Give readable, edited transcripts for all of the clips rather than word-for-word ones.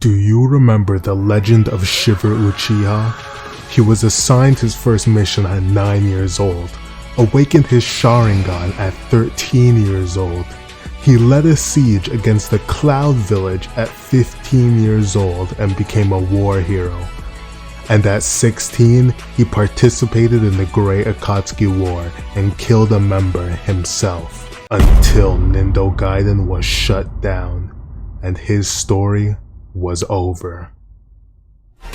Do you remember the legend of Shiver Uchiha? He was assigned his first mission at 9 years old, awakened his Sharingan at 13 years old. He led a siege against the Cloud Village at 15 years old and became a war hero. And at 16, he participated in the Great Akatsuki War and killed a member himself, until Nindo Gaiden was shut down, and his story was over.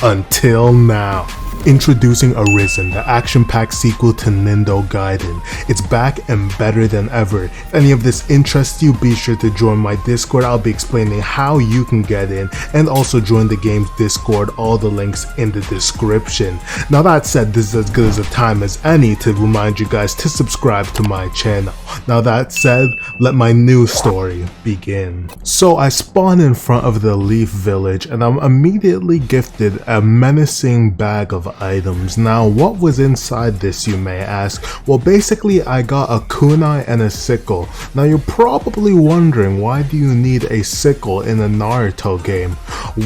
Until now. Introducing Arisen, the action-packed sequel to Nindo Gaiden. It's back and better than ever. If any of this interests you, be sure to join my Discord. I'll be explaining how you can get in, and also join the game's Discord, all the links in the description. Now that said, this is as good as a time as any to remind you guys to subscribe to my channel. Now that said, let my new story begin. So I spawn in front of the Leaf Village and I'm immediately gifted a menacing bag of items. Now what was inside this, you may ask? Well, basically I got a kunai and a sickle. Now you're probably wondering, why do you need a sickle in a Naruto game?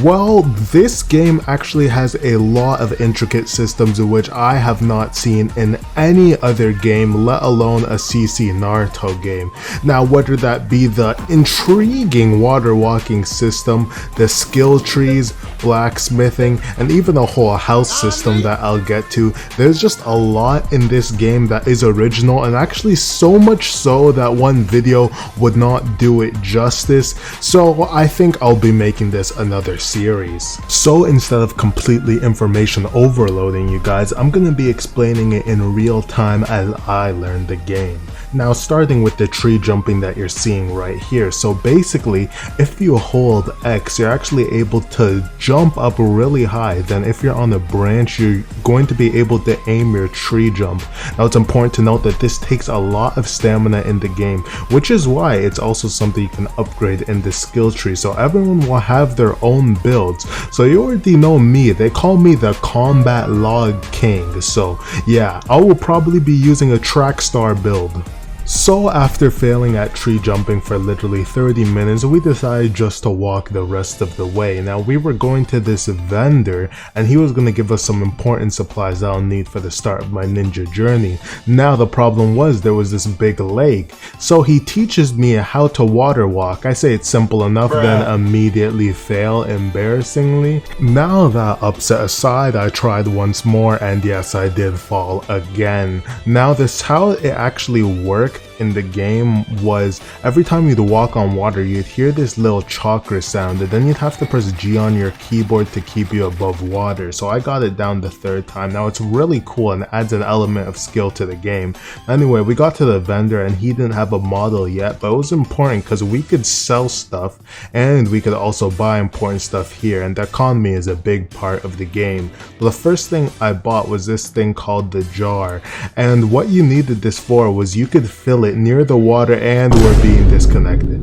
Well, this game actually has a lot of intricate systems which I have not seen in any other game, let alone a CC Naruto game. Now whether that be the intriguing water walking system, the skill trees, blacksmithing, and even a whole house system that I'll get to, there's just a lot in this game that is original, and actually so much so that one video would not do it justice. So I think I'll be making this another series. So instead of completely information overloading you guys, I'm gonna be explaining it in real time as I learn the game. Now starting with the tree jumping that you're seeing right here. So basically, if you hold X, you're actually able to jump up really high. Then if you're on a branch, you're going to be able to aim your tree jump. Now it's important to note that this takes a lot of stamina in the game, which is why it's also something you can upgrade in the skill tree. So everyone will have their own builds. So you already know me, they call me the Combat Log King. So yeah, I will probably be using a track star build. So after failing at tree jumping for literally 30 minutes, we decided just to walk the rest of the way. Now we were going to this vendor and he was going to give us some important supplies I'll need for the start of my ninja journey. Now the problem was there was this big lake. So he teaches me how to water walk. I say it's simple enough, then immediately fail embarrassingly. Now that upset aside, I tried once more and yes, I did fall again. Now this how it actually worked in the game was every time you'd walk on water, you'd hear this little chakra sound, and then you'd have to press G on your keyboard to keep you above water. So I got it down the third time. Now it's really cool and adds an element of skill to the game. Anyway, we got to the vendor and he didn't have a model yet, but it was important because we could sell stuff and we could also buy important stuff here, and the economy is a big part of the game. But the first thing I bought was this thing called the jar, and what you needed this for was you could fill it near the water, and we're being disconnected.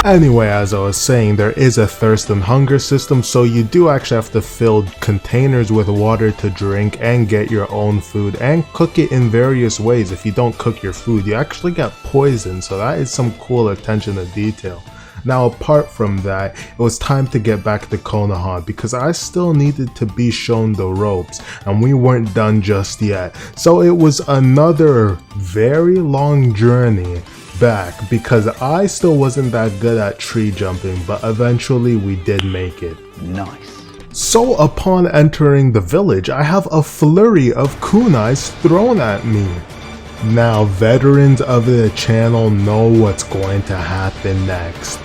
Anyway, as I was saying, there is a thirst and hunger system, so you do actually have to fill containers with water to drink and get your own food and cook it in various ways. If you don't cook your food, you actually get poisoned, so that is some cool attention to detail. Now apart from that, it was time to get back to Konoha because I still needed to be shown the ropes and we weren't done just yet. So it was another very long journey back because I still wasn't that good at tree jumping, but eventually we did make it. Nice. So upon entering the village, I have a flurry of kunais thrown at me. Now veterans of the channel know what's going to happen next.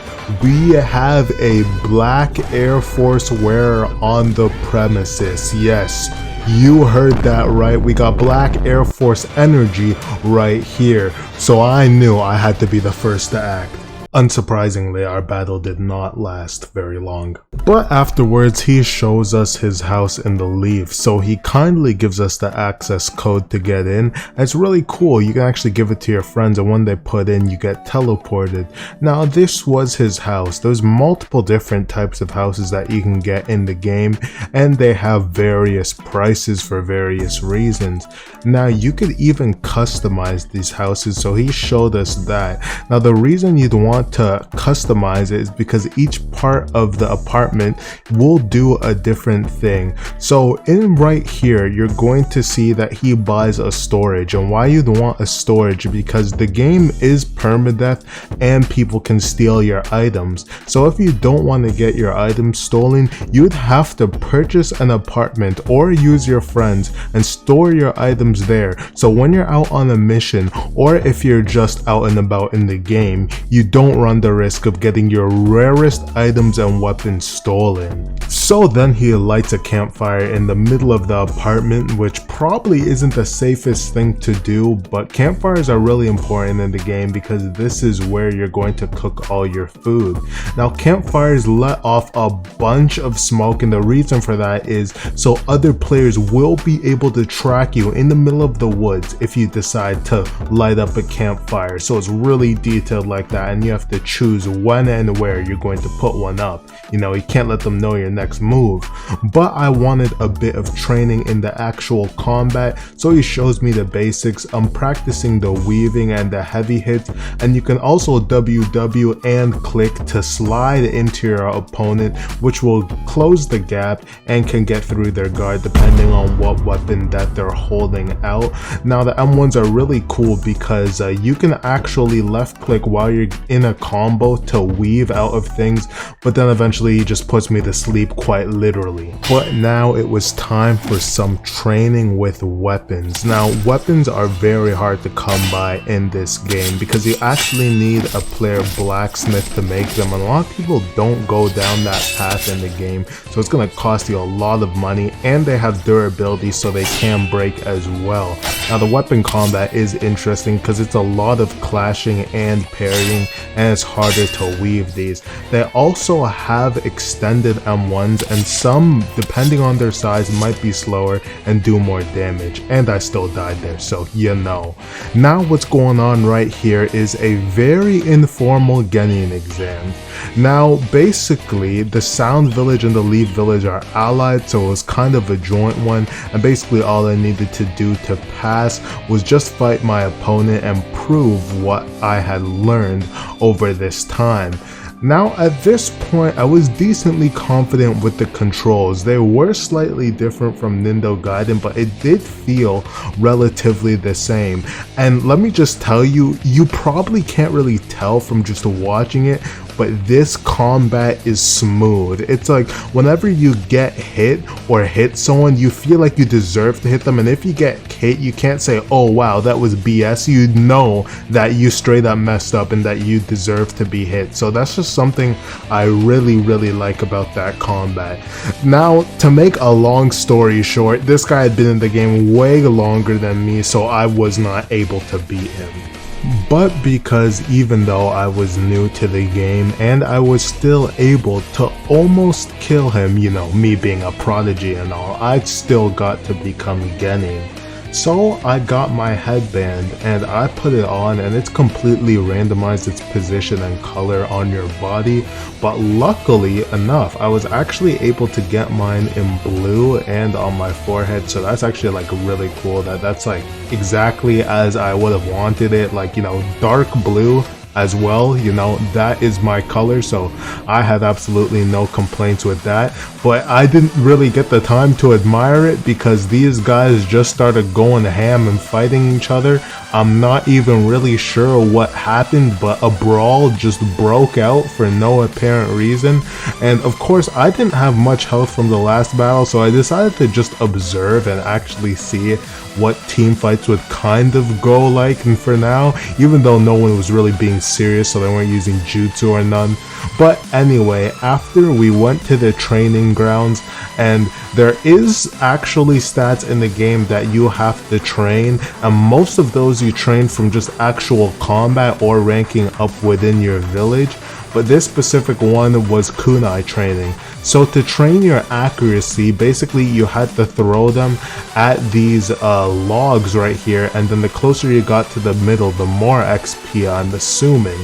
We have a black Air Force wearer on the premises. Yes, you heard that right. We got black Air Force energy right here. So I knew I had to be the first to act. Unsurprisingly, our battle did not last very long. But afterwards, he shows us his house in the leaf, so he kindly gives us the access code to get in. And it's really cool, you can actually give it to your friends, and when they put in, you get teleported. Now this was his house. There's multiple different types of houses that you can get in the game, and they have various prices for various reasons. Now you could even customize these houses, so he showed us that. Now the reason you'd want to customize it is because each part of the apartment apartment will do a different thing. So in right here, you're going to see that he buys a storage. And why you'd want a storage? Because the game is permadeath and people can steal your items. So if you don't want to get your items stolen, you'd have to purchase an apartment or use your friends and store your items there. So when you're out on a mission, or if you're just out and about in the game, you don't run the risk of getting your rarest items and weapons stolen. So then he lights a campfire in the middle of the apartment, which probably isn't the safest thing to do, but campfires are really important in the game because this is where you're going to cook all your food. Now campfires let off a bunch of smoke, and the reason for that is so other players will be able to track you in the middle of the woods if you decide to light up a campfire. So it's really detailed like that, and you have to choose when and where you're going to put one up. You know, you can't let them know your next move. But I wanted a bit of training in the actual combat, so he shows me the basics. I'm practicing the weaving and the heavy hits, and you can also WW and click to slide into your opponent, which will close the gap and can get through their guard depending on what weapon that they're holding out. Now the M1s are really cool because you can actually left click while you're in a combo to weave out of things, but then eventually he just puts me to sleep quite literally. But now it was time for some training with weapons. Now weapons are very hard to come by in this game because you actually need a player blacksmith to make them, and a lot of people don't go down that path in the game, so it's going to cost you a lot of money, and they have durability so they can break as well. Now the weapon combat is interesting because it's a lot of clashing and parrying, and it's harder to weave these. They also have extended M1s, and some, depending on their size, might be slower and do more damage, and I still died there, so you know. Now what's going on right here is a very informal genin exam. Now basically the Sound Village and the Leaf Village are allied, so it was kind of a joint one, and basically all I needed to do to pass was just fight my opponent and prove what I had learned over this time. Now at this point I was decently confident with the controls. They were slightly different from Nindo Gaiden, but it did feel relatively the same. And let me just tell you, you probably can't really tell from just watching it, but this combat is smooth. It's like whenever you get hit or hit someone, you feel like you deserve to hit them, and if you get hit, you can't say, oh wow, that was BS. You know that you straight up messed up and that you deserve to be hit. So that's just something I really like about that combat. Now to make a long story short, this guy had been in the game way longer than me, so I was not able to beat him. But because even though I was new to the game and I was still able to almost kill him, you know, me being a prodigy and all, I still got to become genin. So I got my headband and I put it on, and it's completely randomized its position and color on your body, but luckily enough I was actually able to get mine in blue and on my forehead, so that's actually like really cool. That's like exactly as I would have wanted it, like, you know, dark blue as well, you know, that is my color, so I had absolutely no complaints with that. But I didn't really get the time to admire it because these guys just started going ham and fighting each other. I'm not even really sure what happened, but a brawl just broke out for no apparent reason, and of course I didn't have much health from the last battle, so I decided to just observe and actually see what team fights would kind of go like. And for now, even though no one was really being serious, so they weren't using jutsu or none. But anyway, after we went to the training grounds, and there is actually stats in the game that you have to train, and most of those you train from just actual combat or ranking up within your village, but this specific one was kunai training. So to train your accuracy, basically you had to throw them at these logs right here, and then the closer you got to the middle, the more XP, I'm assuming.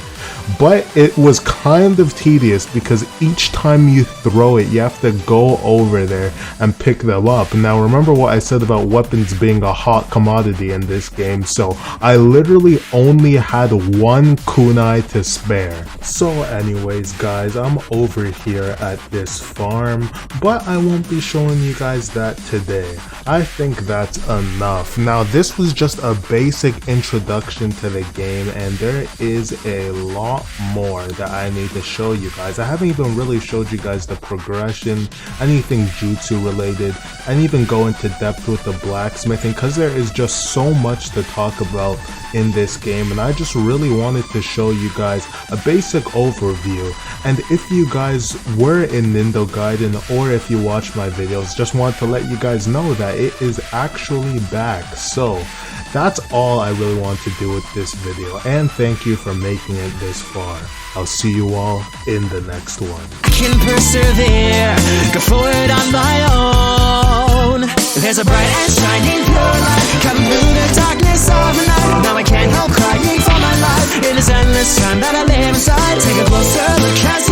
but it was kind of tedious because each time you throw it, you have to go over there and pick them up. Now remember what I said about weapons being a hot commodity in this game, so I literally only had one kunai to spare. So anyways guys, I'm over here at this farm, but I won't be showing you guys that today. I think that's enough. Now this was just a basic introduction to the game, and there is a lot more that I need to show you guys. I haven't even really showed you guys the progression, anything jutsu related, and even go into depth with the blacksmithing, because there is just so much to talk about in this game, and I just really wanted to show you guys a basic overview. And if you guys were in Nindo Gaiden, or if you watch my videos, just want to let you guys know that it is actually back. So that's all I really want to do with this video, and thank you for making it this far. I'll see you all in the next one. I can persevere, go forward on my own. There's a bright and shining pure light coming through the darkness of the night. Now I can't help crying for my life. It is endless time that I live inside. Take a closer look as